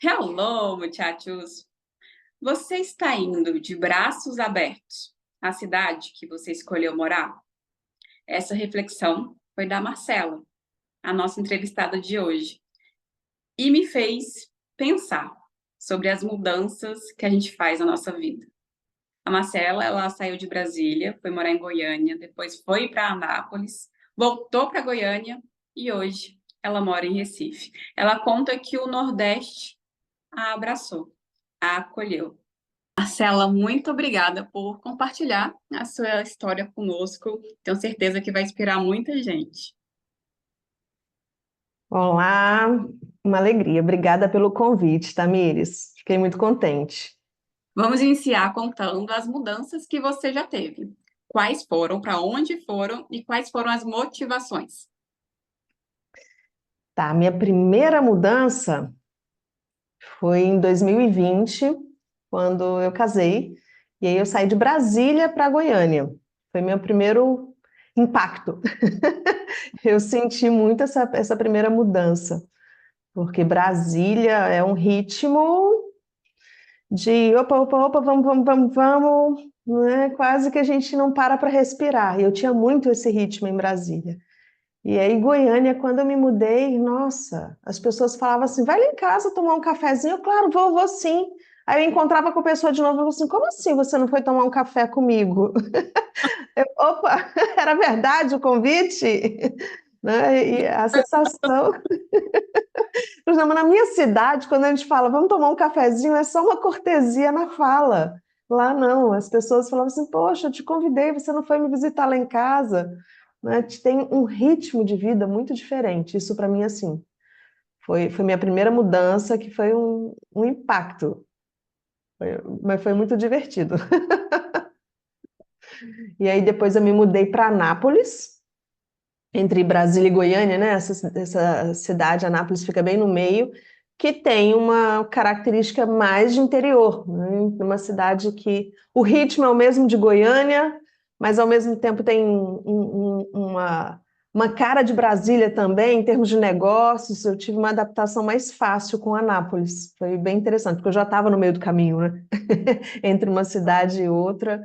Hello, muchachos! Você está indo de braços abertos à cidade que você escolheu morar? Essa reflexão foi da Marcela, a nossa entrevistada de hoje, e me fez pensar sobre as mudanças que a gente faz na nossa vida. A Marcela, ela saiu de Brasília, foi morar em Goiânia, depois foi para Anápolis, voltou para Goiânia e hoje ela mora em Recife. Ela conta que o Nordeste a abraçou, a acolheu. Marcela, muito obrigada por compartilhar a sua história conosco. Tenho certeza que vai inspirar muita gente. Olá, uma alegria. Obrigada pelo convite, Tamires. Fiquei muito contente. Vamos iniciar contando as mudanças que você já teve. Quais foram, para onde foram e quais foram as motivações? Tá, minha primeira mudança foi em 2020, quando eu casei, e aí eu saí de Brasília para Goiânia. Foi meu primeiro impacto. Eu senti muito essa primeira mudança, porque Brasília é um ritmo de opa, opa, opa, vamos, vamos, vamos, vamos, né? Quase que a gente não para respirar. E eu tinha muito esse ritmo em Brasília. E aí, Goiânia, quando eu me mudei, nossa, as pessoas falavam assim: vai lá em casa tomar um cafezinho. Eu, claro, vou sim. Aí eu encontrava com a pessoa de novo, eu falava assim: como assim você não foi tomar um café comigo? Opa, era verdade o convite? Né? E a sensação. Por exemplo, na minha cidade, quando a gente fala vamos tomar um cafezinho, é só uma cortesia na fala. Lá não, as pessoas falavam assim: poxa, eu te convidei, você não foi me visitar lá em casa. Né? Tem um ritmo de vida muito diferente. Isso para mim, assim, foi minha primeira mudança, que foi um impacto. Mas foi muito divertido. E aí depois eu me mudei para Anápolis, entre Brasília e Goiânia, né? Essa cidade, Anápolis, fica bem no meio, que tem uma característica mais de interior, né? Uma cidade que o ritmo é o mesmo de Goiânia, mas ao mesmo tempo tem uma cara de Brasília também, em termos de negócios. Eu tive uma adaptação mais fácil com Anápolis. Foi bem interessante, porque eu já estava no meio do caminho, né? Entre uma cidade e outra.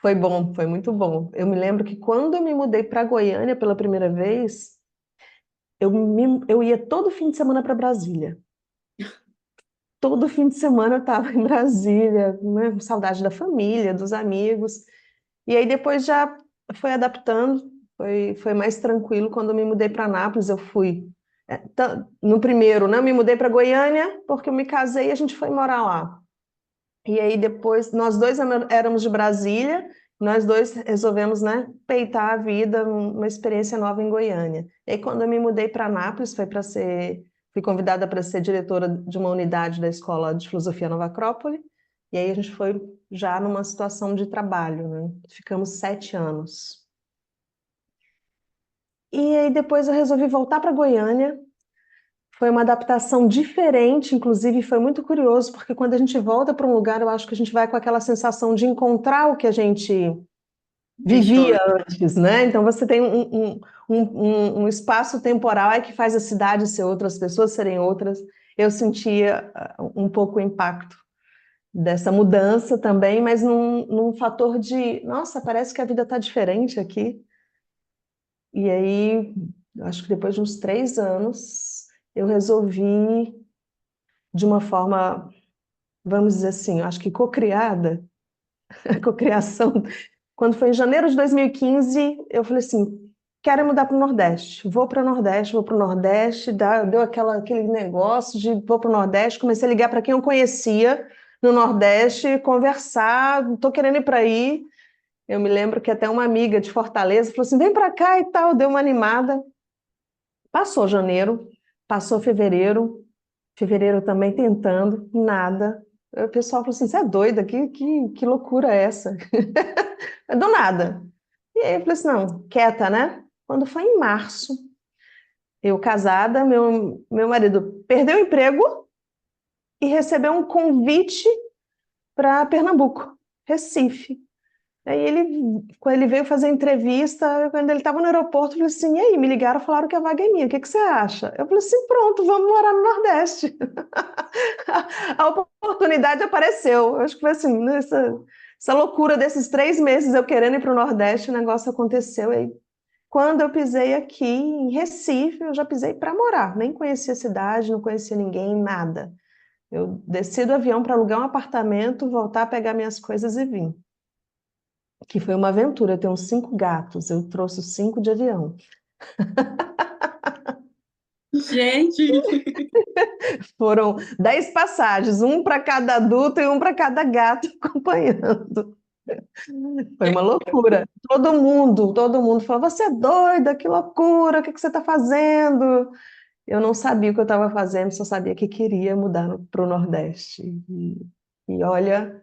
Foi bom, foi muito bom. Eu me lembro que quando eu me mudei para Goiânia pela primeira vez, eu ia todo fim de semana para Brasília. Todo fim de semana eu estava em Brasília, né, com saudade da família, dos amigos. E aí depois já foi adaptando, foi mais tranquilo. Quando eu me mudei para Anápolis, eu fui. No primeiro, né, eu me mudei para Goiânia, porque eu me casei e a gente foi morar lá. E aí depois, nós dois éramos de Brasília, nós dois resolvemos, né, peitar a vida, uma experiência nova em Goiânia. E aí quando eu me mudei para Anápolis, fui convidada para ser diretora de uma unidade da Escola de Filosofia Nova Acrópole, e aí a gente foi já numa situação de trabalho, né? Ficamos 7 anos. E aí depois eu resolvi voltar para Goiânia. Foi uma adaptação diferente, inclusive foi muito curioso, porque quando a gente volta para um lugar, eu acho que a gente vai com aquela sensação de encontrar o que a gente Deixou. vivia antes, né? Então você tem um espaço temporal aí que faz a cidade ser outra, as pessoas serem outras. Eu sentia um pouco o impacto dessa mudança também, mas num fator de, nossa, parece que a vida está diferente aqui. E aí, acho que depois de uns 3 anos, eu resolvi, de uma forma, vamos dizer assim, eu acho que cocriada, a cocriação. Quando foi em janeiro de 2015, eu falei assim: quero mudar para o Nordeste. Vou para o Nordeste, vou para o Nordeste. Deu aquele negócio de vou para o Nordeste. Comecei a ligar para quem eu conhecia no Nordeste, conversar. Estou querendo ir para aí. Eu me lembro que até uma amiga de Fortaleza falou assim: vem para cá e tal. Deu uma animada. Passou janeiro, passou fevereiro também tentando, nada. O pessoal falou assim: você é doida? Que loucura é essa? Do nada. E aí eu falei assim: não, quieta, né? Quando foi em março, eu casada, meu marido perdeu o emprego e recebeu um convite para Pernambuco, Recife. Aí quando ele veio fazer a entrevista, quando ele estava no aeroporto, eu falei assim: e aí, me ligaram, falaram que a vaga é minha, o que que você acha? Eu falei assim: pronto, vamos morar no Nordeste. A oportunidade apareceu. Eu acho que foi assim, essa loucura desses 3 meses eu querendo ir para o Nordeste, o negócio aconteceu. E quando eu pisei aqui em Recife, eu já pisei para morar. Nem conhecia a cidade, não conhecia ninguém, nada. Eu desci do avião para alugar um apartamento, voltar a pegar minhas coisas e vim. Que foi uma aventura. Eu tenho 5 gatos, eu trouxe os 5 de avião. Gente, Foram 10 passagens, um para cada adulto e um para cada gato acompanhando. Foi uma loucura. Todo mundo falou: Você é doida, que loucura, o que você está fazendo? Eu não sabia o que eu estava fazendo, só sabia que queria mudar para o Nordeste. E olha,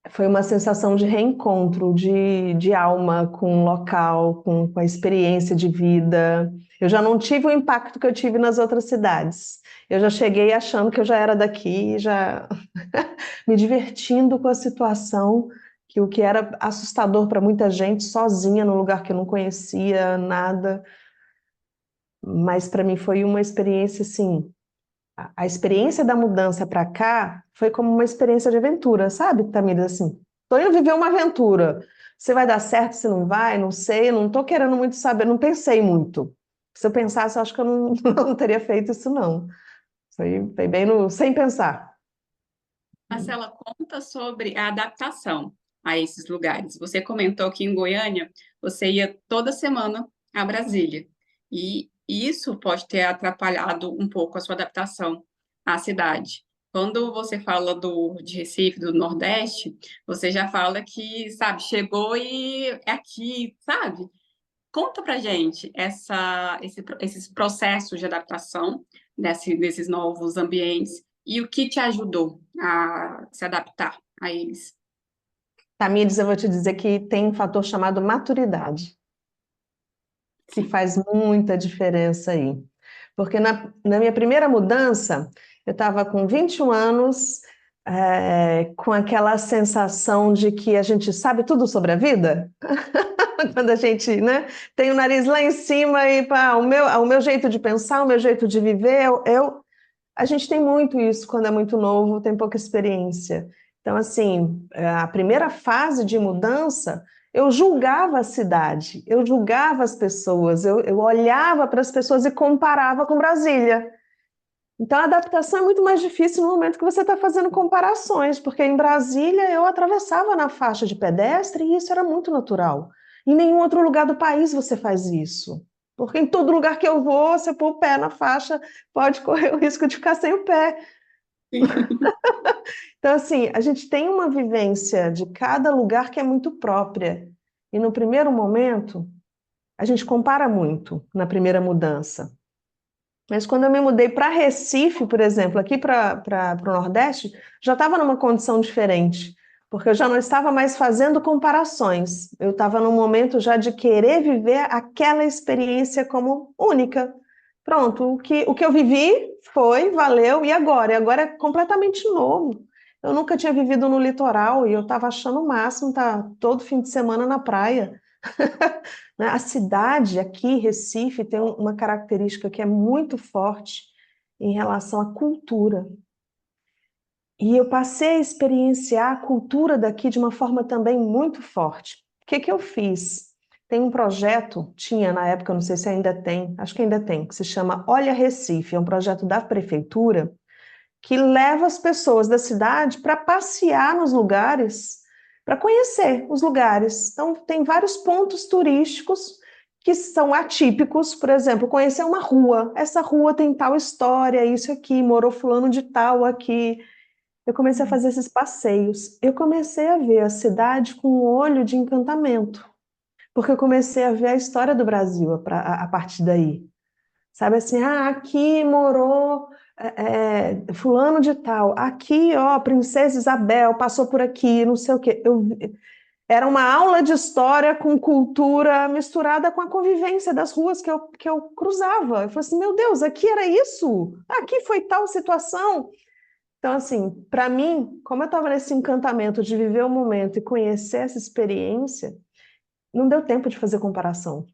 foi uma sensação de reencontro, de alma com o local, com a experiência de vida. Eu já não tive o impacto que eu tive nas outras cidades. Eu já cheguei achando que eu já era daqui, já me divertindo com a situação, que o que era assustador para muita gente, sozinha num lugar que eu não conhecia nada, mas para mim foi uma experiência assim, a experiência da mudança para cá foi como uma experiência de aventura, sabe, Tamires, assim, tô indo viver uma aventura, se vai dar certo, se não vai, não sei, não tô querendo muito saber, não pensei muito. Se eu pensasse, eu acho que eu não, não teria feito isso, não. Foi bem no, sem pensar. Marcela, conta sobre a adaptação a esses lugares. Você comentou que em Goiânia você ia toda semana a Brasília, e isso pode ter atrapalhado um pouco a sua adaptação à cidade. Quando você fala de Recife, do Nordeste, você já fala que, sabe, chegou e é aqui, sabe? Conta pra gente esses processos de adaptação desses novos ambientes e o que te ajudou a se adaptar a eles. Tamires, eu vou te dizer que tem um fator chamado maturidade, que Sim. faz muita diferença aí. Porque na minha primeira mudança, eu estava com 21 anos, com aquela sensação de que a gente sabe tudo sobre a vida. Quando a gente, né, tem o nariz lá em cima e pá, o meu jeito de pensar, o meu jeito de viver, a gente tem muito isso quando é muito novo, tem pouca experiência. Então, assim, a primeira fase de mudança, eu julgava a cidade, eu julgava as pessoas, eu olhava para as pessoas e comparava com Brasília. Então, a adaptação é muito mais difícil no momento que você está fazendo comparações, porque em Brasília eu atravessava na faixa de pedestre e isso era muito natural. Em nenhum outro lugar do país você faz isso. Porque em todo lugar que eu vou, você pôr o pé na faixa, pode correr o risco de ficar sem o pé. Então, assim, a gente tem uma vivência de cada lugar que é muito própria. E no primeiro momento, a gente compara muito na primeira mudança. Mas quando eu me mudei para Recife, por exemplo, aqui para o Nordeste, já estava numa condição diferente, porque eu já não estava mais fazendo comparações. Eu estava num momento já de querer viver aquela experiência como única. Pronto, o que eu vivi foi, valeu, e agora? E agora é completamente novo. Eu nunca tinha vivido no litoral e eu estava achando o máximo estar todo fim de semana na praia. Né? A cidade aqui, Recife, tem uma característica que é muito forte em relação à cultura. E eu passei a experienciar a cultura daqui de uma forma também muito forte. O que que eu fiz? Tem um projeto, tinha na época, não sei se ainda tem, acho que ainda tem, que se chama Olha Recife, é um projeto da prefeitura que leva as pessoas da cidade para passear nos lugares, para conhecer os lugares. Então, tem vários pontos turísticos que são atípicos, por exemplo, conhecer uma rua. Essa rua tem tal história, isso aqui, morou fulano de tal aqui. Eu comecei a fazer esses passeios. Eu comecei a ver a cidade com um olho de encantamento, porque eu comecei a ver a história do Brasil a partir daí. Sabe assim, aqui morou fulano de tal, aqui, ó, Princesa Isabel passou por aqui, não sei o quê. Era uma aula de história com cultura misturada com a convivência das ruas que eu cruzava. Eu falei assim, meu Deus, aqui era isso? Aqui foi tal situação? Então, assim, para mim, como eu estava nesse encantamento de viver o momento e conhecer essa experiência, não deu tempo de fazer comparação.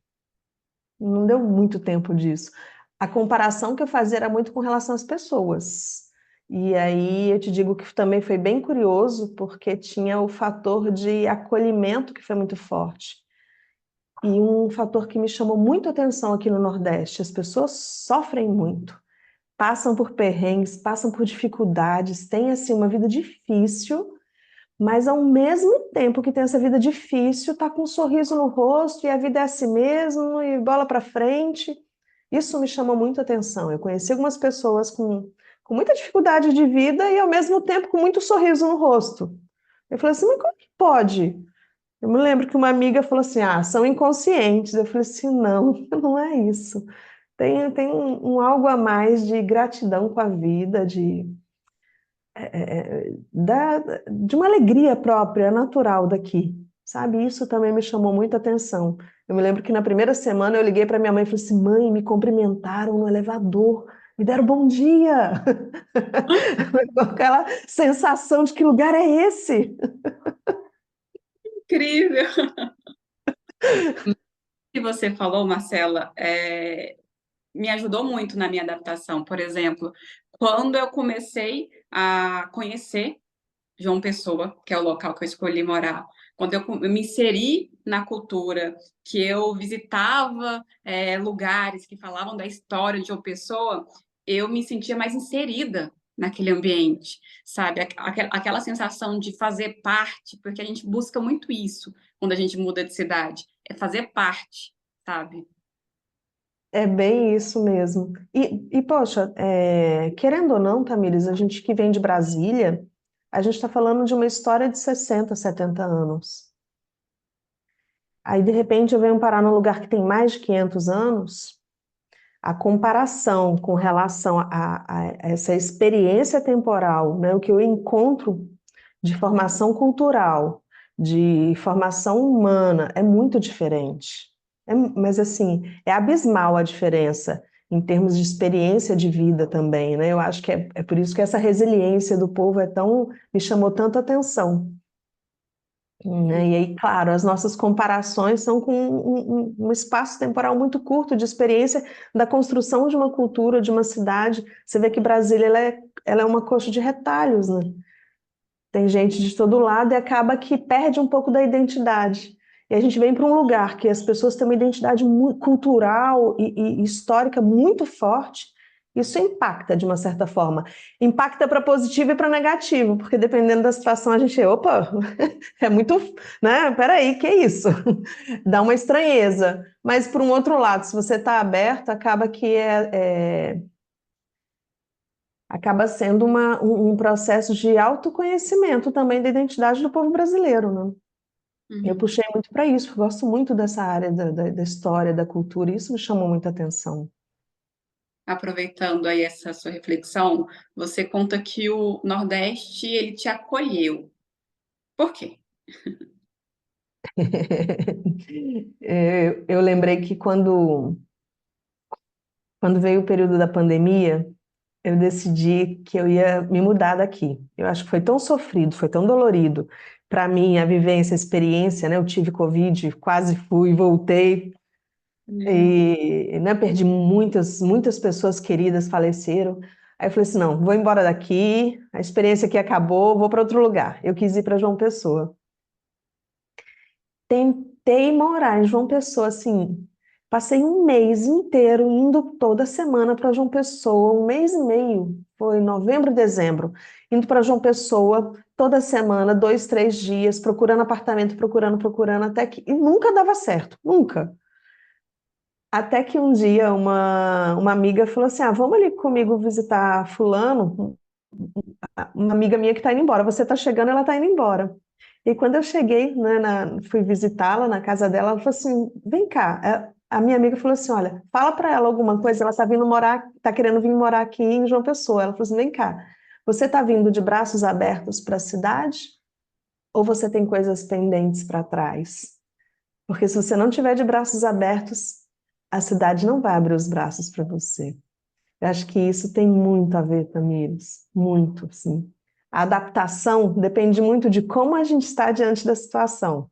Não deu muito tempo disso. A comparação que eu fazia era muito com relação às pessoas. E aí eu te digo que também foi bem curioso, porque tinha o fator de acolhimento que foi muito forte. E um fator que me chamou muito a atenção aqui no Nordeste: as pessoas sofrem muito, passam por perrengues, passam por dificuldades, têm assim uma vida difícil, mas ao mesmo tempo que tem essa vida difícil, tá com um sorriso no rosto e a vida é assim mesmo e bola para frente. Isso me chamou muito a atenção. Eu conheci algumas pessoas com muita dificuldade de vida e ao mesmo tempo com muito sorriso no rosto. Eu falei assim, mas como que pode? Eu me lembro que uma amiga falou assim, ah, são inconscientes. Eu falei assim, não, não é isso. Tem um algo a mais de gratidão com a vida, de uma alegria própria, natural daqui, sabe? Isso também me chamou muita atenção. Eu me lembro que na primeira semana eu liguei para minha mãe e falei assim, mãe, me cumprimentaram no elevador, me deram bom dia. Com aquela sensação de que lugar é esse? Incrível! O que você falou, Marcela, me ajudou muito na minha adaptação. Por exemplo, quando eu comecei a conhecer João Pessoa, que é o local que eu escolhi morar, quando eu me inseri na cultura, que eu visitava lugares que falavam da história de João Pessoa, eu me sentia mais inserida naquele ambiente, sabe? Aquela sensação de fazer parte, porque a gente busca muito isso quando a gente muda de cidade, é fazer parte, sabe? É bem isso mesmo. Poxa, querendo ou não, Tamires, a gente que vem de Brasília, a gente está falando de uma história de 60, 70 anos. Aí, de repente, eu venho parar num lugar que tem mais de 500 anos. A comparação com relação a essa experiência temporal, né, o que eu encontro de formação cultural, de formação humana, é muito diferente. Mas, assim, é abismal a diferença em termos de experiência de vida também, né? Eu acho que é por isso que essa resiliência do povo me chamou tanto atenção. Né? E aí, claro, as nossas comparações são com um espaço temporal muito curto de experiência da construção de uma cultura, de uma cidade. Você vê que Brasília ela é uma coxa de retalhos, né? Tem gente de todo lado e acaba que perde um pouco da identidade. E a gente vem para um lugar que as pessoas têm uma identidade cultural e histórica muito forte. Isso impacta de uma certa forma. Impacta para positivo e para negativo, porque dependendo da situação a gente, opa, é muito, né? Peraí, que é isso? Dá uma estranheza. Mas por um outro lado, se você está aberto, acaba que acaba sendo um processo de autoconhecimento também da identidade do povo brasileiro, né? Eu Uhum. puxei muito para isso, eu gosto muito dessa área da história, da cultura, e isso me chamou muita atenção. Aproveitando aí essa sua reflexão, você conta que o Nordeste ele te acolheu. Por quê? Eu lembrei que quando veio o período da pandemia, eu decidi que eu ia me mudar daqui. Eu acho que foi tão sofrido, foi tão dolorido para mim a vivência, a experiência, né? Eu tive Covid, quase fui, voltei, Uhum. e, né, perdi muitas pessoas queridas faleceram. Aí eu falei assim, não, vou embora daqui, a experiência aqui acabou, vou para outro lugar. Eu quis ir para João Pessoa. Tentei morar em João Pessoa, assim, passei um mês inteiro indo toda semana para João Pessoa, um mês e meio, foi novembro, dezembro, indo para João Pessoa toda semana, 2, 3 dias, procurando apartamento, procurando, até que, e nunca dava certo, nunca. Até que um dia uma amiga falou assim: ah, vamos ali comigo visitar fulano, uma amiga minha que está indo embora. Você está chegando, ela está indo embora. E quando eu cheguei, né, fui visitá-la na casa dela, ela falou assim: vem cá. A minha amiga falou assim: olha, fala para ela alguma coisa. Ela está vindo morar, está querendo vir morar aqui em João Pessoa. Ela falou assim: vem cá. Você está vindo de braços abertos para a cidade ou você tem coisas pendentes para trás? Porque se você não tiver de braços abertos, a cidade não vai abrir os braços para você. Eu acho que isso tem muito a ver, Tamires, muito, sim. A adaptação depende muito de como a gente está diante da situação.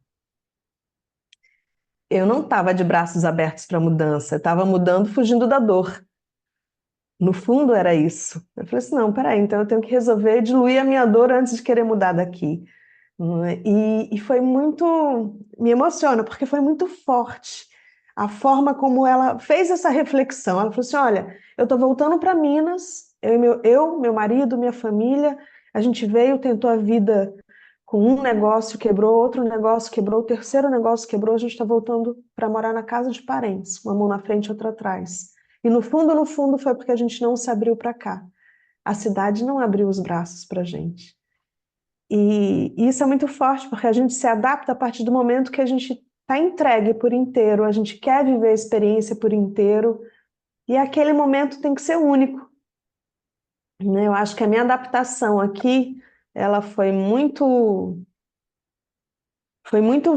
Eu não estava de braços abertos para a mudança, eu estava mudando fugindo da dor. No fundo era isso. Eu falei assim, não, peraí, então eu tenho que resolver diluir a minha dor antes de querer mudar daqui. Não é? E foi muito, me emociona, porque foi muito forte a forma como ela fez essa reflexão. Ela falou assim, olha, eu estou voltando para Minas, meu marido, minha família, a gente veio, tentou a vida com um negócio, quebrou, outro negócio quebrou, o terceiro negócio quebrou, a gente está voltando para morar na casa de parentes, uma mão na frente, outra atrás. E no fundo, foi porque a gente não se abriu para cá. A cidade não abriu os braços para a gente. E isso é muito forte, porque a gente se adapta a partir do momento que a gente está entregue por inteiro, a gente quer viver a experiência por inteiro, e aquele momento tem que ser único, né? Eu acho que a minha adaptação aqui, ela foi muito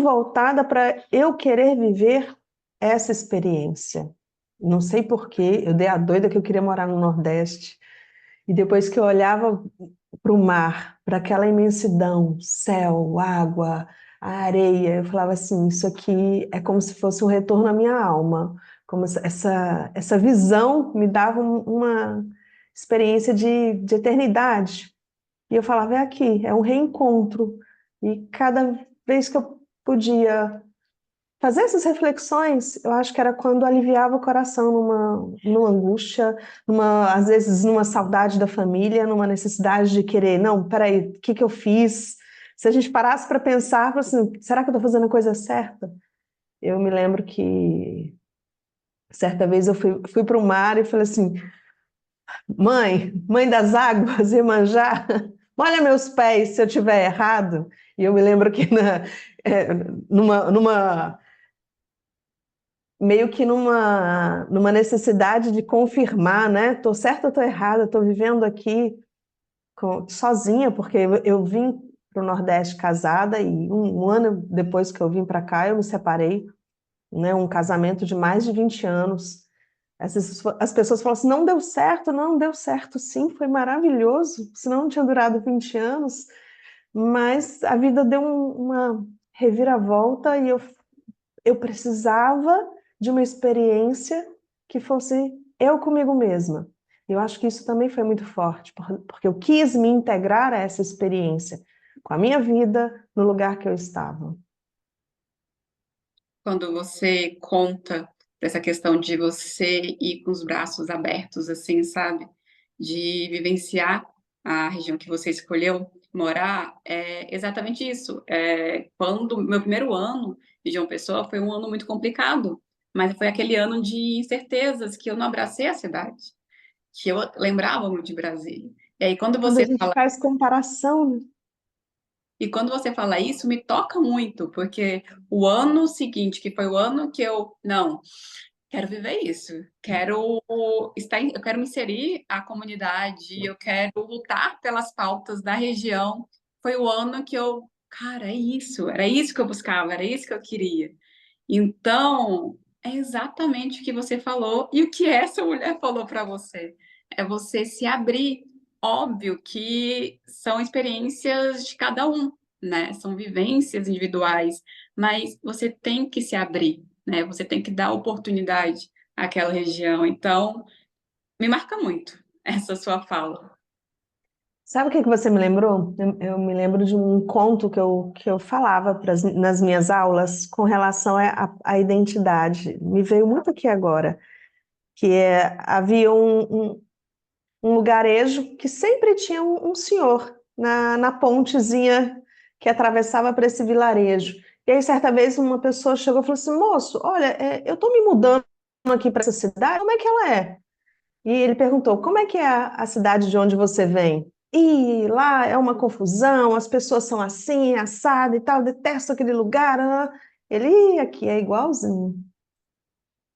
voltada para eu querer viver essa experiência. Não sei por quê, eu dei a doida que eu queria morar no Nordeste. E depois que eu olhava para o mar, para aquela imensidão, céu, água, a areia, eu falava assim, isso aqui é como se fosse um retorno à minha alma. Como essa visão me dava uma experiência de eternidade. E eu falava, é aqui, é um reencontro. E cada vez que eu podia fazer essas reflexões, eu acho que era quando aliviava o coração numa angústia, às vezes numa saudade da família, numa necessidade de querer, não, peraí, o que que eu fiz? Se a gente parasse para pensar, assim, será que eu estou fazendo a coisa certa? Eu me lembro que certa vez eu fui para o mar e falei assim, mãe das águas, Iemanjá, molha meus pés se eu tiver errado. E eu me lembro que é, numa meio que numa necessidade de confirmar, né? Tô certa ou tô errada? Tô vivendo aqui sozinha, porque eu vim para o Nordeste casada e um ano depois que eu vim para cá, eu me separei, né? Um casamento de mais de 20 anos. As pessoas falam assim, não deu certo, não deu certo, sim, foi maravilhoso, senão não tinha durado 20 anos, mas a vida deu uma reviravolta e eu precisava de uma experiência que fosse eu comigo mesma. Eu acho que isso também foi muito forte, porque eu quis me integrar a essa experiência, com a minha vida, no lugar que eu estava. Quando você conta dessa questão de você ir com os braços abertos, assim, sabe? De vivenciar a região que você escolheu morar, é exatamente isso. Quando meu primeiro ano de João Pessoa foi um ano muito complicado, mas foi aquele ano de incertezas que eu não abracei a cidade, que eu lembrava muito de Brasília. E aí, Quando a gente faz comparação, né? quando você fala isso, me toca muito, porque o ano seguinte, que foi o ano que não, quero viver isso, eu quero me inserir à comunidade, eu quero lutar pelas pautas da região. Foi o ano que cara, é isso, era isso que eu buscava, era isso que eu queria. Então, é exatamente o que você falou e o que essa mulher falou para você. É você se abrir. Óbvio que são experiências de cada um, né? São vivências individuais, mas você tem que se abrir, né? Você tem que dar oportunidade àquela região. Então, me marca muito essa sua fala. Sabe o que que você me lembrou? Eu me lembro de um conto que eu falava nas minhas aulas com relação à identidade. Me veio muito aqui agora, havia um lugarejo que sempre tinha um senhor na pontezinha que atravessava para esse vilarejo. E aí, certa vez, uma pessoa chegou e falou assim: moço, olha, eu estou me mudando aqui para essa cidade, como é que ela é? E ele perguntou: como é que é a cidade de onde você vem? E lá é uma confusão, as pessoas são assim, assado e tal, detesto aquele lugar. Ah." Ele, "Ih, aqui é igualzinho."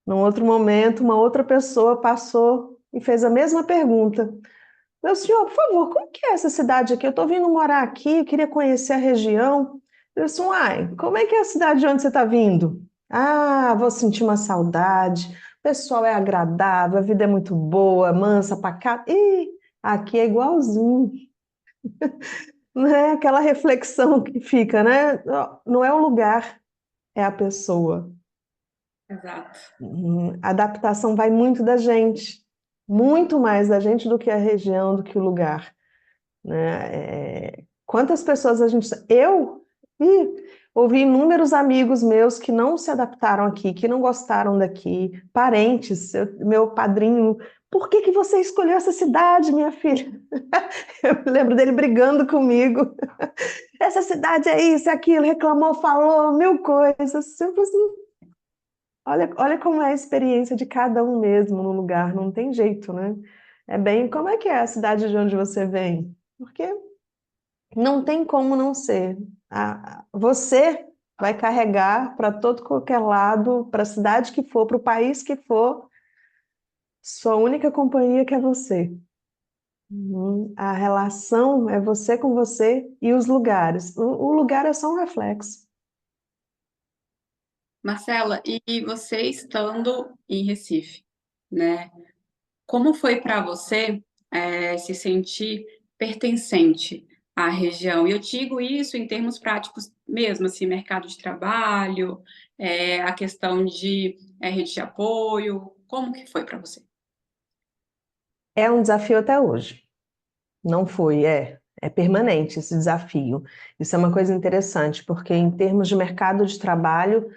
Num outro momento, uma outra pessoa passou e fez a mesma pergunta. Meu senhor, por favor, como que é essa cidade aqui? Eu estou vindo morar aqui, queria conhecer a região. Eu disse, uai, como é que é a cidade de onde você está vindo? Ah, vou sentir uma saudade. O pessoal é agradável, a vida é muito boa, mansa, pacata. Ih, aqui é igualzinho. Né? Aquela reflexão que fica, né? Não é o lugar, é a pessoa. Exato. A adaptação vai muito da gente, muito mais da gente do que a região, do que o lugar, né? Quantas pessoas a gente... ouvi inúmeros amigos meus que não se adaptaram aqui, que não gostaram daqui, parentes, meu padrinho, por que que você escolheu essa cidade, minha filha? Eu me lembro dele brigando comigo. Essa cidade é isso, é aquilo, reclamou, falou mil coisas. Eu falei assim, olha como é a experiência de cada um mesmo no lugar, não tem jeito, né? É bem, como é que é a cidade de onde você vem? Porque não tem como não ser. Você vai carregar para todo qualquer lado, para a cidade que for, para o país que for, sua única companhia que é você. A relação é você com você e os lugares. O lugar é só um reflexo. Marcela, e você estando em Recife, né? Como foi para você se sentir pertencente à região? E eu digo isso em termos práticos mesmo, assim, mercado de trabalho, a questão de rede de apoio. Como que foi para você? É um desafio até hoje. Não foi, é permanente esse desafio. Isso é uma coisa interessante, porque em termos de mercado de trabalho,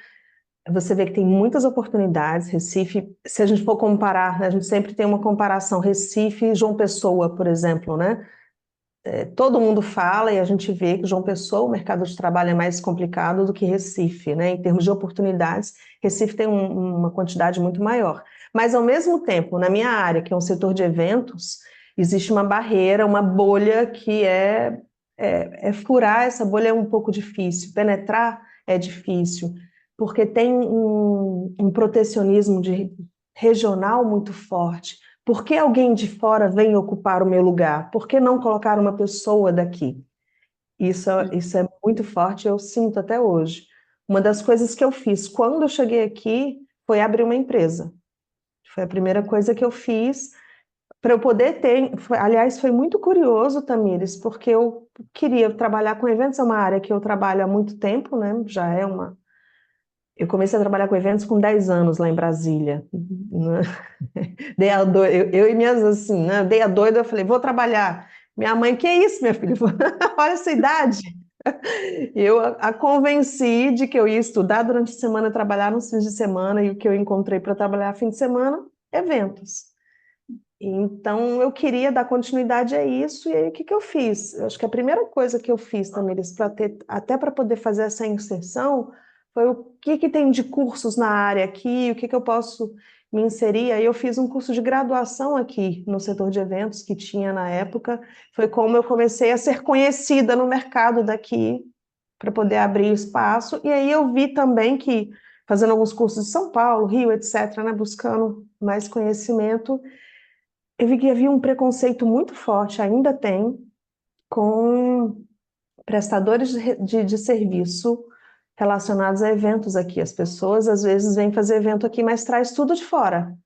você vê que tem muitas oportunidades. Recife, se a gente for comparar, né, a gente sempre tem uma comparação Recife e João Pessoa, por exemplo, né? Todo mundo fala e a gente vê que João Pessoa, o mercado de trabalho é mais complicado do que Recife, né? Em termos de oportunidades, Recife tem uma quantidade muito maior. Mas, ao mesmo tempo, na minha área, que é um setor de eventos, existe uma barreira, uma bolha que furar essa bolha é um pouco difícil, penetrar é difícil, porque tem um protecionismo regional muito forte. Por que alguém de fora vem ocupar o meu lugar? Por que não colocar uma pessoa daqui? Isso é muito forte, eu sinto até hoje. Uma das coisas que eu fiz quando eu cheguei aqui foi abrir uma empresa. Foi a primeira coisa que eu fiz para eu poder ter. Aliás, foi muito curioso, Tamires, porque eu queria trabalhar com eventos, é uma área que eu trabalho há muito tempo, né? Já é uma. Eu comecei a trabalhar com eventos com 10 anos lá em Brasília, né? Dei a doida, eu e minhas assim, né? Dei a doida, eu falei, vou trabalhar. Minha mãe, que é isso, minha filha? Olha essa idade. Eu a convenci de que eu ia estudar durante a semana, trabalhar nos fins de semana, e o que eu encontrei para trabalhar fim de semana, eventos. Então, eu queria dar continuidade a isso, e aí o que que eu fiz? Eu acho que a primeira coisa que eu fiz, Tamires, para ter, até para poder fazer essa inserção, foi o que que tem de cursos na área aqui, o que que eu posso me inserir. Aí eu fiz um curso de graduação aqui no setor de eventos que tinha na época. Foi como eu comecei a ser conhecida no mercado daqui, para poder abrir espaço. E aí eu vi também que, fazendo alguns cursos em São Paulo, Rio, etc., né, buscando mais conhecimento, eu vi que havia um preconceito muito forte, ainda tem, com prestadores de serviço relacionados a eventos aqui. As pessoas às vezes vêm fazer evento aqui, mas traz tudo de fora.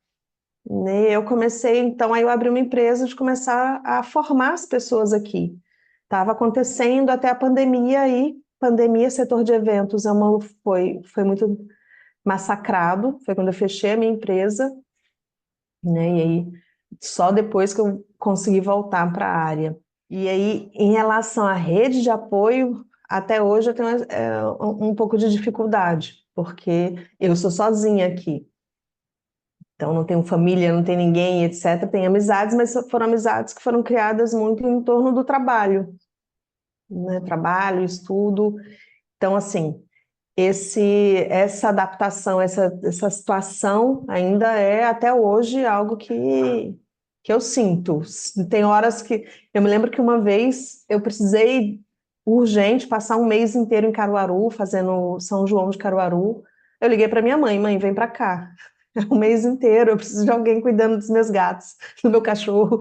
E eu comecei, então, aí eu abri uma empresa de começar a formar as pessoas aqui. Estava acontecendo até a pandemia aí, pandemia, setor de eventos foi muito massacrado, foi quando eu fechei a minha empresa, né? E aí só depois que eu consegui voltar para a área. E aí, em relação à rede de apoio, até hoje eu tenho um pouco de dificuldade, porque eu sou sozinha aqui. Então, não tenho família, não tenho ninguém, etc. Tenho amizades, mas foram amizades que foram criadas muito em torno do trabalho, né? Trabalho, estudo. Então, assim, essa adaptação, essa situação ainda é até hoje algo que eu sinto. Tem horas que eu me lembro que uma vez eu precisei urgente passar um mês inteiro em Caruaru, fazendo São João de Caruaru. Eu liguei para minha mãe, mãe, vem para cá. Um mês inteiro, eu preciso de alguém cuidando dos meus gatos, do meu cachorro.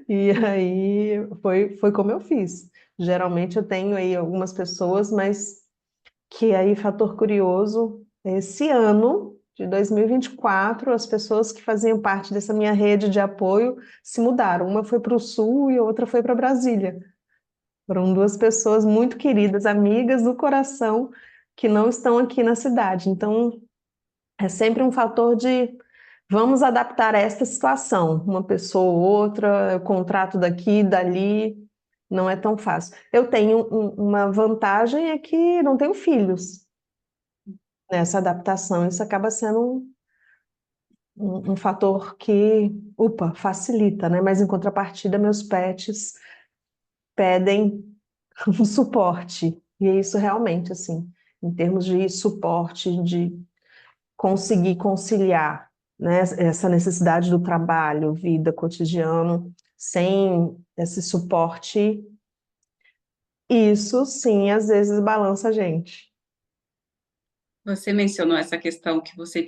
E aí foi como eu fiz. Geralmente eu tenho aí algumas pessoas, mas que aí, fator curioso, esse ano de 2024, as pessoas que faziam parte dessa minha rede de apoio se mudaram. Uma foi para o sul e a outra foi para Brasília. Foram duas pessoas muito queridas, amigas do coração, que não estão aqui na cidade. Então, é sempre um fator de Vamos adaptar a esta situação, uma pessoa ou outra, eu contrato daqui, dali, não é tão fácil. Eu tenho uma vantagem é que não tenho filhos nessa adaptação, isso acaba sendo um fator que, opa, facilita, né? Mas em contrapartida, meus pets pedem um suporte, e é isso realmente, assim, em termos de suporte, de conseguir conciliar, né, essa necessidade do trabalho, vida, cotidiano, sem esse suporte, isso sim, às vezes balança a gente. Você mencionou essa questão que você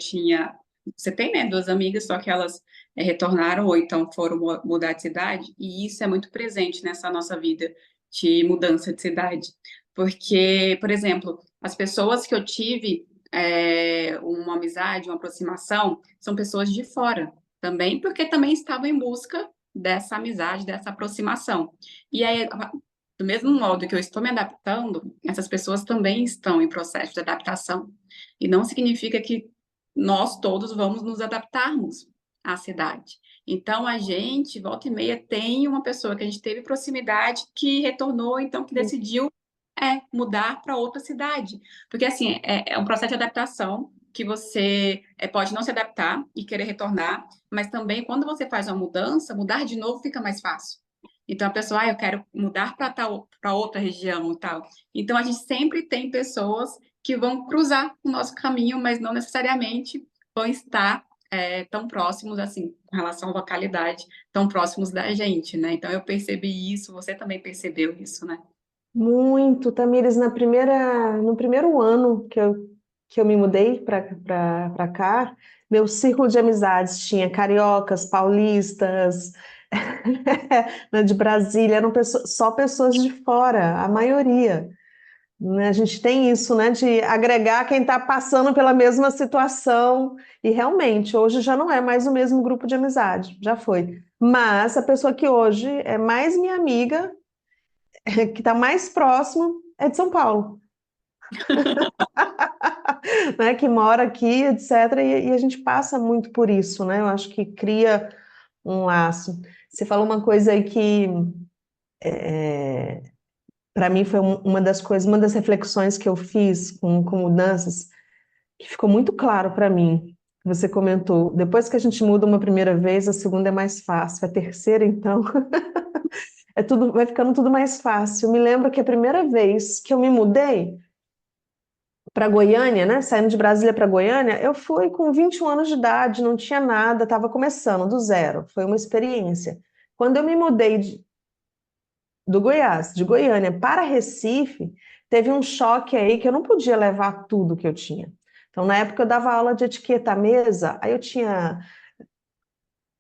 tem, né, duas amigas, só que elas retornaram ou então foram mudar de cidade, e isso é muito presente nessa nossa vida de mudança de cidade. Porque, por exemplo, as pessoas que eu tive uma amizade, uma aproximação, são pessoas de fora também, porque também estavam em busca dessa amizade, dessa aproximação. E aí, do mesmo modo que eu estou me adaptando, essas pessoas também estão em processo de adaptação. E não significa que nós todos vamos nos adaptarmos à cidade. Então, a gente, volta e meia, tem uma pessoa que a gente teve proximidade que retornou, então que decidiu mudar para outra cidade. Porque, assim, é um processo de adaptação que você pode não se adaptar e querer retornar, mas também, quando você faz uma mudança, mudar de novo fica mais fácil. Então, a pessoa, eu quero mudar para outra região e tal. Então, a gente sempre tem pessoas que vão cruzar o nosso caminho, mas não necessariamente vão estar tão próximos, assim, com relação à localidade, tão próximos da gente, né? Então, eu percebi isso, você também percebeu isso, né? Muito, Tamires, no primeiro ano que eu me mudei para cá, meu círculo de amizades tinha cariocas, paulistas, né, de Brasília, eram só pessoas de fora, a maioria. Né? A gente tem isso, né, de agregar quem está passando pela mesma situação, e realmente, hoje já não é mais o mesmo grupo de amizade, já foi. Mas a pessoa que hoje é mais minha amiga, que está mais próximo, é de São Paulo, né, que mora aqui, etc. E a gente passa muito por isso, né? Eu acho que cria um laço. Você falou uma coisa aí que, para mim, foi uma das coisas, uma das reflexões que eu fiz com mudanças, que ficou muito claro para mim. Você comentou, depois que a gente muda uma primeira vez, a segunda é mais fácil, a terceira, então, é tudo, vai ficando tudo mais fácil. Eu me lembro que a primeira vez que eu me mudei para Goiânia, né, saindo de Brasília para Goiânia, eu fui com 21 anos de idade, não tinha nada, estava começando do zero, foi uma experiência. Quando eu me mudei do Goiás, de Goiânia para Recife, teve um choque aí que eu não podia levar tudo que eu tinha. Então, na época, eu dava aula de etiqueta à mesa, aí eu tinha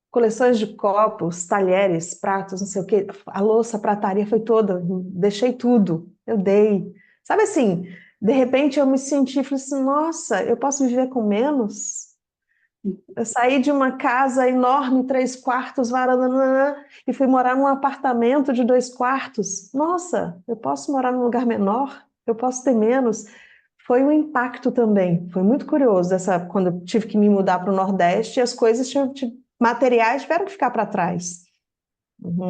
coleções de copos, talheres, pratos, não sei o quê. A louça, a prataria foi toda, deixei tudo, eu dei. Sabe assim, de repente eu me senti, falei assim, nossa, eu posso viver com menos? Eu saí de uma casa enorme, 3 quartos, varanda, nananã, e fui morar num apartamento de 2 quartos. Nossa, eu posso morar num lugar menor? Eu posso ter menos? Foi um impacto também. Foi muito curioso quando eu tive que me mudar para o Nordeste, as coisas materiais tiveram que ficar para trás.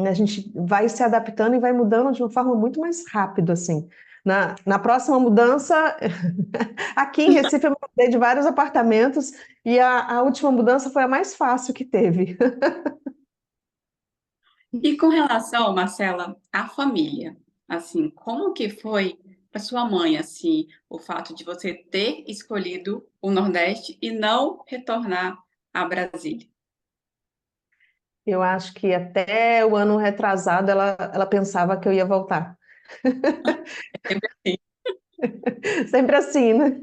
A gente vai se adaptando e vai mudando de uma forma muito mais rápida, assim. Na próxima mudança, aqui em Recife eu mudei de vários apartamentos e a última mudança foi a mais fácil que teve. E com relação, Marcela, à família, assim, como que foi para sua mãe, assim, o fato de você ter escolhido o Nordeste e não retornar a Brasília? Eu acho que até o ano retrasado ela pensava que eu ia voltar. É sempre assim. Sempre assim, né?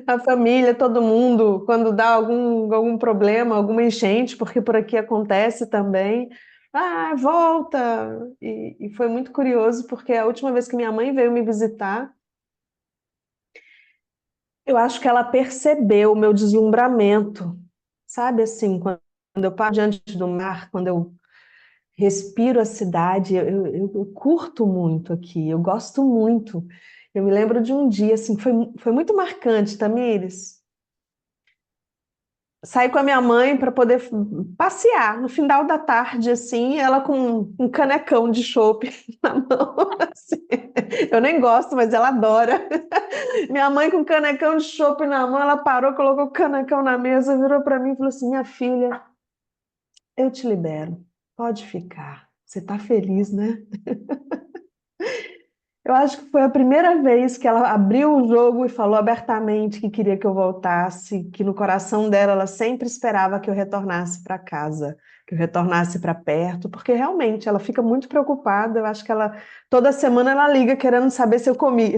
A família, todo mundo, quando dá algum problema, alguma enchente, porque por aqui acontece também, volta! E foi muito curioso, porque a última vez que minha mãe veio me visitar, eu acho que ela percebeu o meu deslumbramento, sabe assim, quando eu paro diante do mar, quando eu respiro a cidade, eu curto muito aqui, eu gosto muito. Eu me lembro de um dia, assim, foi muito marcante, Tamires. saí com a minha mãe para poder passear no final da tarde, assim, ela com um canecão de chopp na mão, assim. Eu nem gosto, mas ela adora. Minha mãe com um canecão de chopp na mão, ela parou, colocou o canecão na mesa, virou para mim e falou assim: minha filha, eu te libero, pode ficar. Você tá feliz, né? Eu acho que foi a primeira vez que ela abriu o jogo e falou abertamente que queria que eu voltasse, que no coração dela ela sempre esperava que eu retornasse para casa, que eu retornasse para perto, porque realmente ela fica muito preocupada. Eu acho que ela toda semana ela liga querendo saber se eu comi,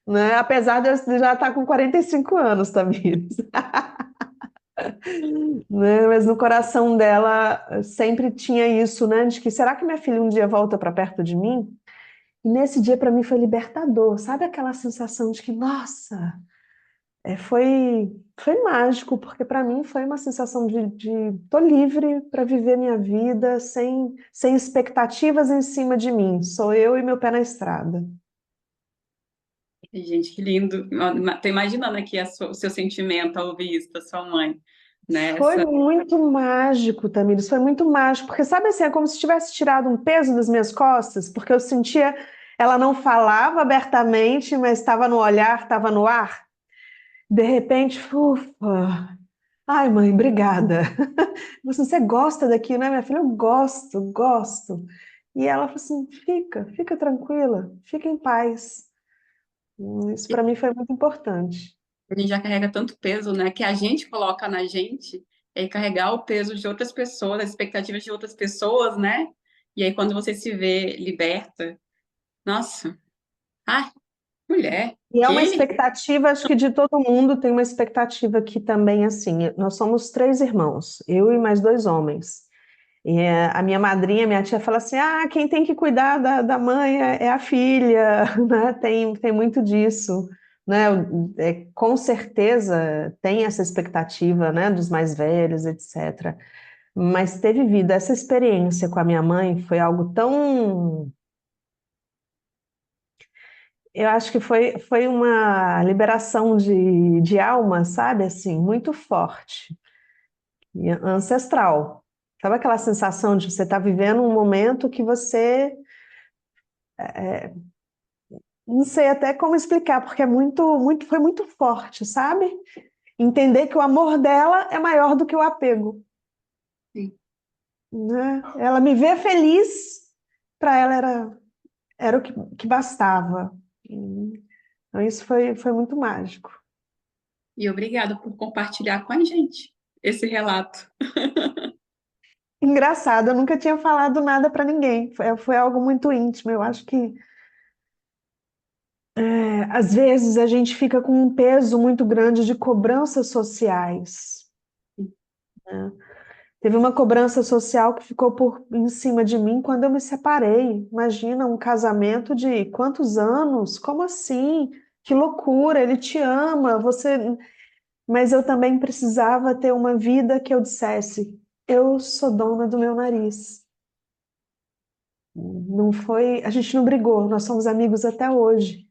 né? Apesar de eu já estar com 45 anos, Tamires, né? Mas no coração dela sempre tinha isso, né? De que será que minha filha um dia volta para perto de mim? E nesse dia, para mim, foi libertador. Sabe aquela sensação de que, nossa, foi mágico, porque para mim foi uma sensação de tô livre para viver minha vida sem expectativas em cima de mim. Sou eu e meu pé na estrada. Gente, que lindo. Tô imaginando aqui o seu sentimento ao ouvir isso da sua mãe, né? Foi muito mágico, Tamires, foi muito mágico, porque sabe assim, é como se tivesse tirado um peso das minhas costas, porque eu sentia, ela não falava abertamente, mas estava no olhar, estava no ar. De repente, ufa, ai, mãe, obrigada. Você gosta daqui, né, minha filha? Eu gosto, gosto. E ela falou assim: fica tranquila, fica em paz. Isso para mim foi muito importante. A gente já carrega tanto peso, né? Que a gente coloca na gente, é carregar o peso de outras pessoas, as expectativas de outras pessoas, né? E aí, quando você se vê liberta, nossa, ai, mulher, E é uma que expectativa, acho que de todo mundo tem uma expectativa que também, assim, nós somos três irmãos, eu e mais dois homens. E a minha madrinha, minha tia, fala assim: ah, quem tem que cuidar da mãe é a filha, né? Tem muito disso, né? Com certeza tem essa expectativa, né, dos mais velhos, etc. Mas ter vivido essa experiência com a minha mãe foi algo tão. Eu acho que foi uma liberação de alma, sabe? Assim, muito forte e ancestral. Sabe aquela sensação de você estar vivendo um momento que você não sei até como explicar, porque foi muito forte, sabe? Entender que o amor dela é maior do que o apego, né? Ela me vê feliz, para ela era o que bastava. Então isso foi muito mágico. e obrigada por compartilhar com a gente esse relato. Engraçado, eu nunca tinha falado nada para ninguém. Foi algo muito íntimo. Eu acho que às vezes a gente fica com um peso muito grande de cobranças sociais, né? Teve uma cobrança social que ficou por em cima de mim quando eu me separei. Imagina um casamento de quantos anos? Como assim? Que loucura! Ele te ama, você. Mas eu também precisava ter uma vida que eu dissesse: eu sou dona do meu nariz. Não foi, a gente não brigou, nós somos amigos até hoje.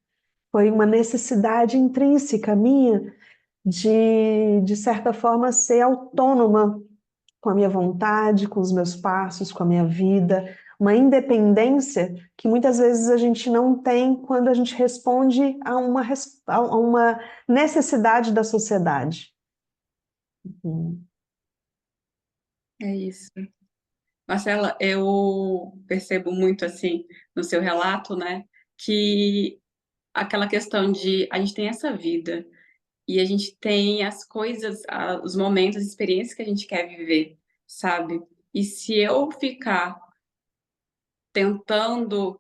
Foi uma necessidade intrínseca minha de certa forma, ser autônoma com a minha vontade, com os meus passos, com a minha vida, uma independência que muitas vezes a gente não tem quando a gente responde a uma necessidade da sociedade. É isso. Marcela, eu percebo muito assim no seu relato, né, que aquela questão de a gente tem essa vida e a gente tem as coisas, os momentos, as experiências que a gente quer viver, sabe? E se eu ficar tentando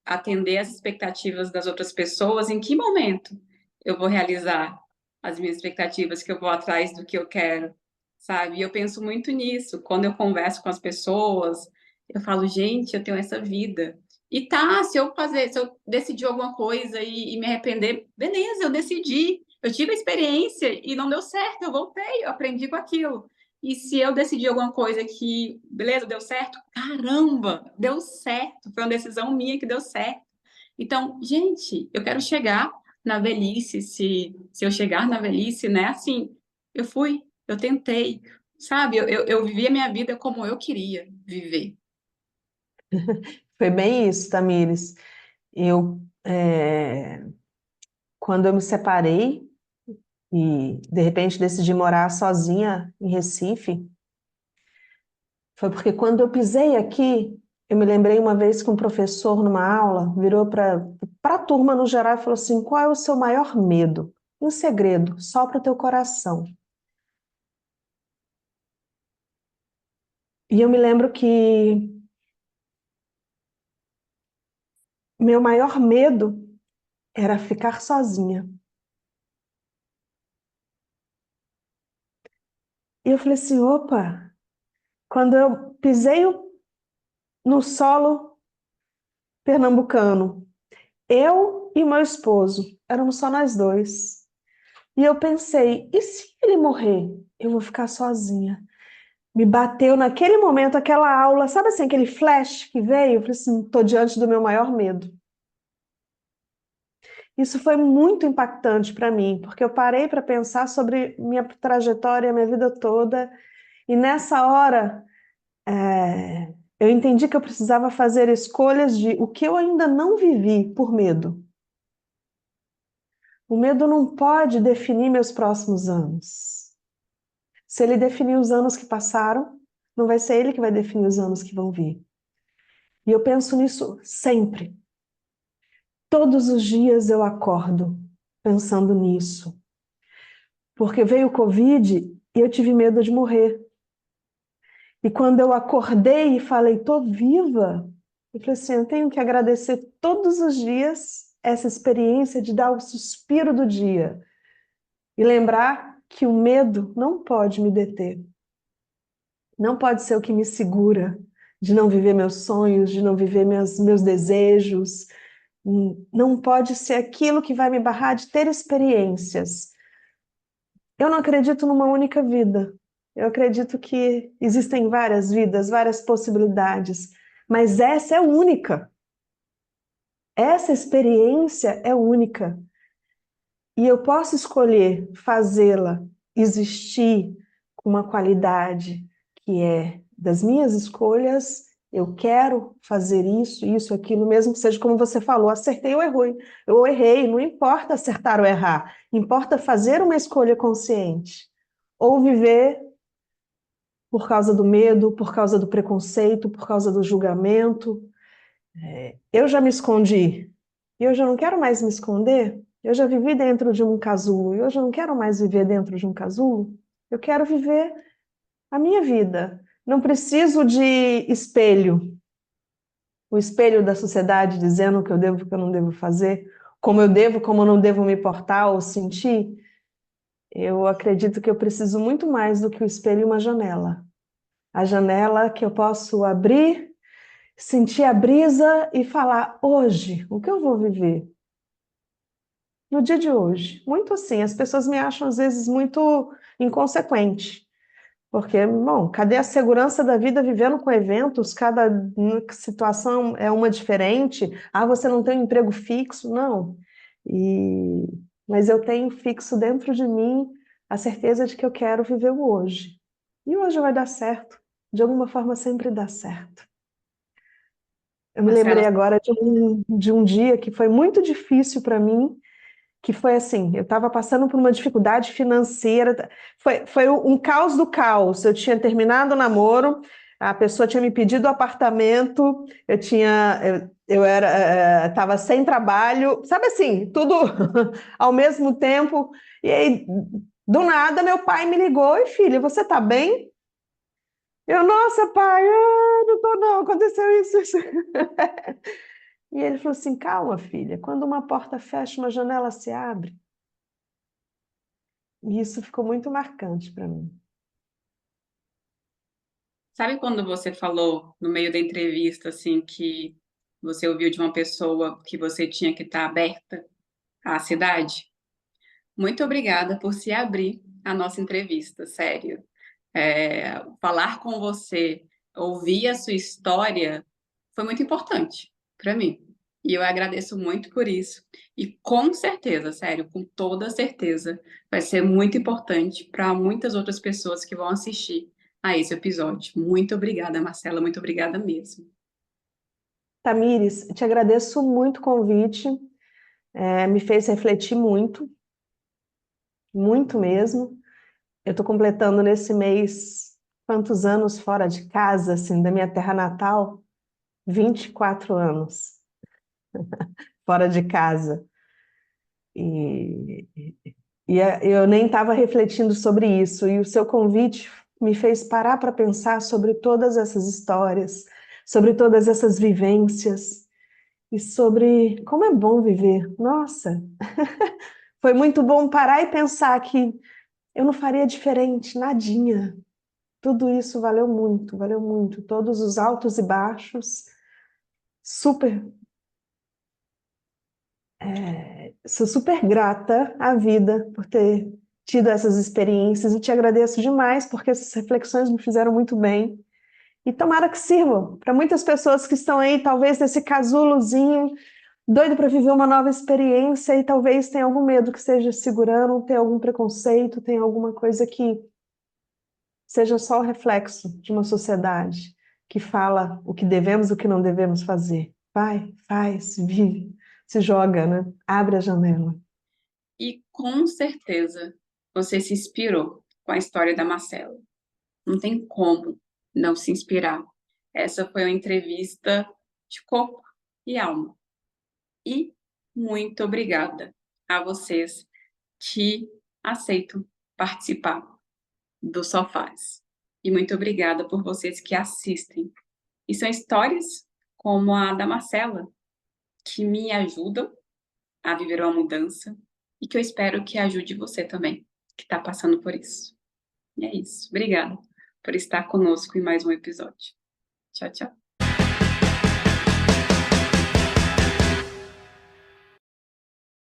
atender as expectativas das outras pessoas, em que momento eu vou realizar as minhas expectativas, que eu vou atrás do que eu quero, sabe? E eu penso muito nisso. Quando eu converso com as pessoas, eu falo, gente, eu tenho essa vida. E tá, se eu decidir alguma coisa e me arrepender, beleza, eu decidi. Eu tive a experiência e não deu certo, eu voltei, eu aprendi com aquilo. E se eu decidir alguma coisa que, beleza, deu certo, caramba, deu certo, foi uma decisão minha que deu certo. Então, gente, eu quero chegar na velhice, se eu chegar na velhice, né, assim, eu fui, eu tentei, sabe? Eu vivi a minha vida como eu queria viver. Foi bem isso, Tamires. Eu, quando eu me separei e de repente decidi morar sozinha em Recife, foi porque quando eu pisei aqui, eu me lembrei uma vez que um professor numa aula virou para a turma no geral e falou assim: qual é o seu maior medo? Em segredo, só para o teu coração. E eu me lembro que meu maior medo era ficar sozinha. E eu falei assim: opa, quando eu pisei no solo pernambucano, eu e meu esposo, éramos só nós dois. E eu pensei: e se ele morrer? Eu vou ficar sozinha. Me bateu naquele momento aquela aula, sabe assim, aquele flash que veio? Eu falei assim: estou diante do meu maior medo. Isso foi muito impactante para mim, porque eu parei para pensar sobre minha trajetória, minha vida toda, e nessa hora eu entendi que eu precisava fazer escolhas de o que eu ainda não vivi por medo. O medo não pode definir meus próximos anos. Se ele definir os anos que passaram, não vai ser ele que vai definir os anos que vão vir. E eu penso nisso sempre. Todos os dias eu acordo pensando nisso. Porque veio o Covid e eu tive medo de morrer. E quando eu acordei e falei: tô viva, eu falei assim: eu tenho que agradecer todos os dias essa experiência de dar o suspiro do dia e lembrar que o medo não pode me deter. Não pode ser o que me segura de não viver meus sonhos, de não viver meus desejos. Não pode ser aquilo que vai me barrar de ter experiências. Eu não acredito numa única vida. Eu acredito que existem várias vidas, várias possibilidades, mas essa é única. Essa experiência é única. E eu posso escolher fazê-la existir com uma qualidade que é das minhas escolhas. Eu quero fazer isso, aquilo, mesmo que seja como você falou, acertei ou errei. Eu errei, não importa acertar ou errar, importa fazer uma escolha consciente. Ou viver por causa do medo, por causa do preconceito, por causa do julgamento. Eu já me escondi e eu já não quero mais me esconder. Eu já vivi dentro de um casulo e hoje eu não quero mais viver dentro de um casulo. Eu quero viver a minha vida. Não preciso de espelho, o espelho da sociedade dizendo o que eu devo e o que eu não devo fazer, como eu devo, como eu não devo me portar ou sentir. Eu acredito que eu preciso muito mais do que o espelho e uma janela. A janela que eu posso abrir, sentir a brisa e falar: hoje, o que eu vou viver? No dia de hoje. Muito assim, as pessoas me acham às vezes muito inconsequente. Porque, bom, cadê a segurança da vida vivendo com eventos? Cada situação é uma diferente. Ah, você não tem um emprego fixo? Não. E... Mas eu tenho fixo dentro de mim a certeza de que eu quero viver o hoje. E hoje vai dar certo. De alguma forma sempre dá certo. Eu me Marcela, lembrei agora de um dia que foi muito difícil para mim, que foi assim, eu estava passando por uma dificuldade financeira, foi um caos do caos. Eu tinha terminado o namoro, a pessoa tinha me pedido o apartamento, eu era, estava sem trabalho, sabe assim, tudo ao mesmo tempo. E aí, do nada, meu pai me ligou: e filha, você está bem? Eu: nossa, pai, não tô não, aconteceu isso. E ele falou assim: calma, filha, quando uma porta fecha, uma janela se abre. E isso ficou muito marcante para mim. sabe quando você falou no meio da entrevista, assim, que você ouviu de uma pessoa que você tinha que estar aberta à cidade? Muito obrigada por se abrir à nossa entrevista, sério. Falar com você, ouvir a sua história foi muito importante para mim. E eu agradeço muito por isso. E com certeza, sério, com toda certeza, vai ser muito importante para muitas outras pessoas que vão assistir a esse episódio. Muito obrigada, Marcela, muito obrigada mesmo. Tamires, te agradeço muito o convite, me fez refletir muito, muito mesmo. Eu estou completando nesse mês quantos anos fora de casa, assim, da minha terra natal? 24 anos fora de casa. E, eu nem estava refletindo sobre isso, e o seu convite me fez parar para pensar sobre todas essas histórias, sobre todas essas vivências, e sobre como é bom viver. Nossa, foi muito bom parar e pensar que eu não faria diferente, nadinha. Tudo isso valeu muito, valeu muito. Todos os altos e baixos, super. Sou super grata à vida por ter tido essas experiências e te agradeço demais porque essas reflexões me fizeram muito bem. E tomara que sirvam para muitas pessoas que estão aí, talvez nesse casulozinho, doido para viver uma nova experiência e talvez tenha algum medo que esteja segurando, tenha algum preconceito, tenha alguma coisa que seja só o reflexo de uma sociedade que fala o que devemos e o que não devemos fazer. Vai, faz, vive, se joga, né? Abre a janela. E com certeza você se inspirou com a história da Marcela. Não tem como não se inspirar. Essa foi uma entrevista de corpo e alma. E muito obrigada a vocês que aceitam participar do Sofás. E muito obrigada por vocês que assistem. E são histórias como a da Marcela, que me ajudam a viver uma mudança e que eu espero que ajude você também, que está passando por isso. E é isso. Obrigada por estar conosco em mais um episódio. Tchau, tchau.